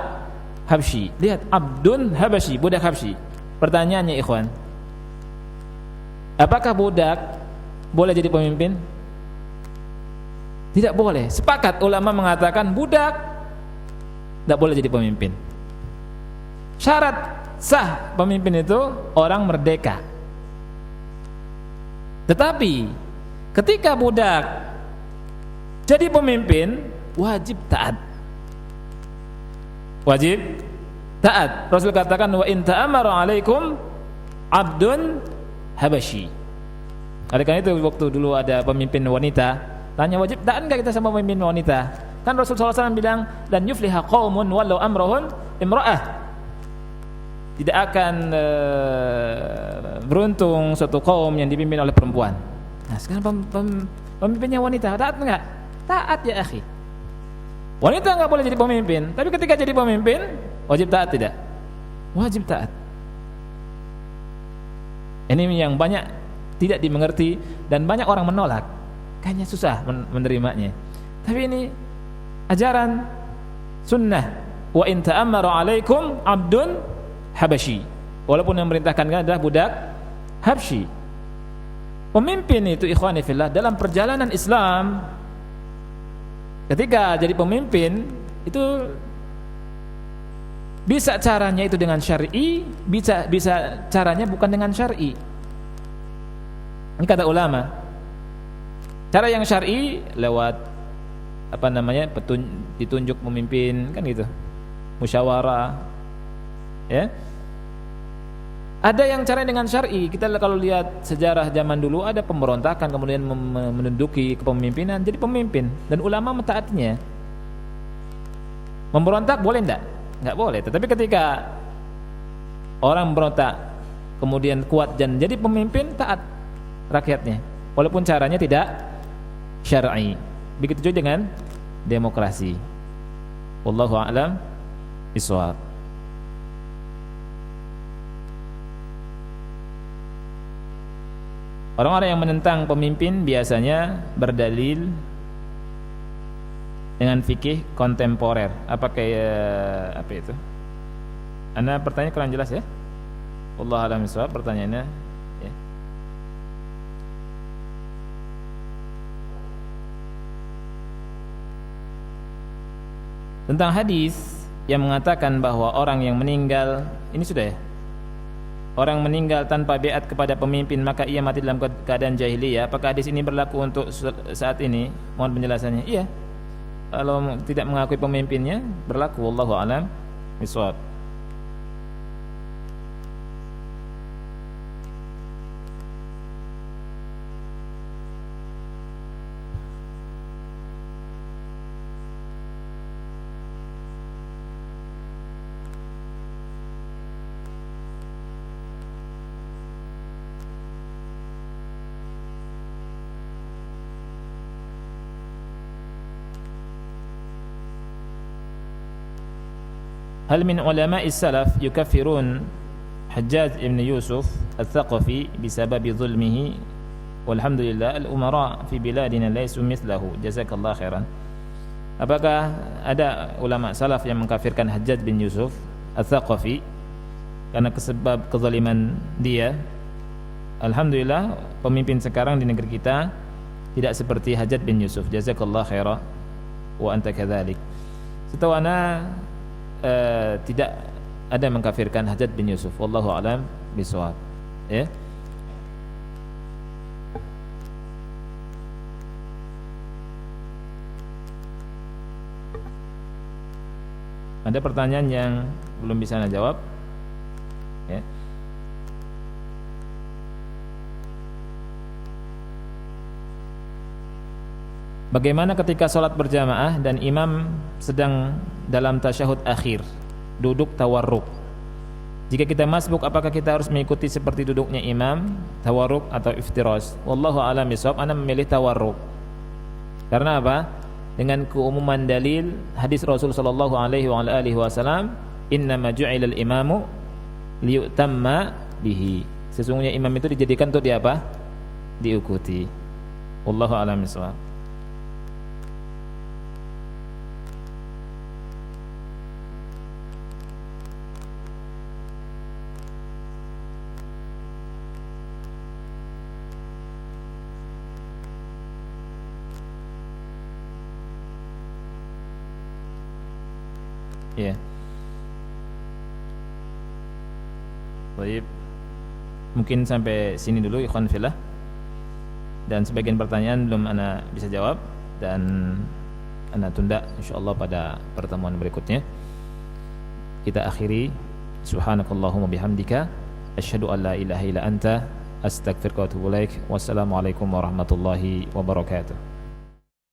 Habsyi. Lihat, abdun habasyi, budak Habsyi. Pertanyaannya, ikhwan, apakah budak boleh jadi pemimpin? Tidak boleh. Sepakat ulama mengatakan budak tidak boleh jadi pemimpin. Syarat sah pemimpin itu orang merdeka. Tetapi ketika budak jadi pemimpin, wajib taat. Wajib taat. Rasul katakan, wa in ta'amara 'alaikum 'abdun habasyi. Oleh karena itu waktu dulu ada pemimpin wanita, tanya wajib taat enggak kita sama pemimpin wanita? Kan Rasulullah SAW bilang, dan yufliha qaumun walau amrahun imra'ah. Tidak akan beruntung suatu kaum yang dipimpin oleh perempuan. Nah, sekarang pemimpinnya wanita, taat enggak? Taat ya akhi. Wanita enggak boleh jadi pemimpin, tapi ketika jadi pemimpin wajib taat tidak? Wajib taat. Ini yang banyak tidak dimengerti dan banyak orang menolak, kayaknya susah menerimanya. Tapi ini ajaran sunnah. Wa in ta'ammara 'alaikum 'abdun habasyi. Walaupun yang memerintahkan adalah budak Habsyi. Pemimpin itu ikhwani fillah dalam perjalanan Islam, ketika jadi pemimpin itu bisa caranya itu dengan syar'i, bisa caranya bukan dengan syar'i. Ini kata ulama. Cara yang syar'i lewat ditunjuk pemimpin kan gitu. Musyawarah. Ya. Ada yang cara dengan syar'i. Kita kalau lihat sejarah zaman dulu ada pemberontakan kemudian menduduki kepemimpinan jadi pemimpin dan ulama mentaatinya. Memberontak boleh enggak? Enggak boleh. Tetapi ketika orang memberontak kemudian kuat dan jadi pemimpin, taat rakyatnya walaupun caranya tidak syar'i. Begitu juga dengan demokrasi. Wallahu a'lam bishawab. Orang-orang yang menentang pemimpin biasanya berdalil dengan fikih kontemporer. Apa itu? Anda pertanyaan kurang jelas ya? Wallahu a'lam bishawab pertanyaannya ya. Tentang hadis yang mengatakan bahwa orang yang meninggal, ini sudah ya? Orang meninggal tanpa biat kepada pemimpin maka ia mati dalam keadaan jahiliyah. Apakah hadis ini berlaku untuk saat ini? Mohon penjelasannya. Iya. Kalau tidak mengakui pemimpinnya berlaku. Wallahu a'lam bishawab. Hal min ulama'is salaf yukaffirun Hajjaj ibn Yusuf al-Thaqafi bisababi zulmihi walhamdulillah al-umara fi biladina laysu mithlahu jazakallah khairan. Apakah ada ulama salaf yang mengkafirkan Hajjaj bin Yusuf al-Thaqafi karena sebab kezaliman dia? Alhamdulillah pemimpin sekarang di negeri kita tidak seperti Hajjaj bin Yusuf, jazakallah khairan wa anta kadzalik. Setahu ana tidak ada yang mengkafirkan Hajjaj bin Yusuf. Wallahu a'lam bishawab. Ya. Ada pertanyaan yang belum bisa Anda jawab? Ya. Bagaimana ketika sholat berjamaah dan imam sedang dalam tasyahud akhir, duduk tawarruk? Jika kita masbuk, apakah kita harus mengikuti seperti duduknya imam, tawarruk atau iftirash? Wallahu a'lam bishawab. Ana memilih tawarruk. Karena apa? Dengan keumuman dalil hadis Rasul sallallahu alaihi wasallam, "Innama ju'ilal imamu liyutamma bihi." Sesungguhnya imam itu dijadikan untuk apa? Diikuti. Wallahu a'lam bishawab. Ya. Baik. Mungkin sampai sini dulu ikhwan fillah. Dan sebagian pertanyaan belum ana bisa jawab dan ana tunda insyaallah pada pertemuan berikutnya. Kita akhiri subhanakallahumma bihamdika asyhadu an la ilaha illa anta astaghfiruka wa atubu ilaik. Wassalamualaikum warahmatullahi wabarakatuh.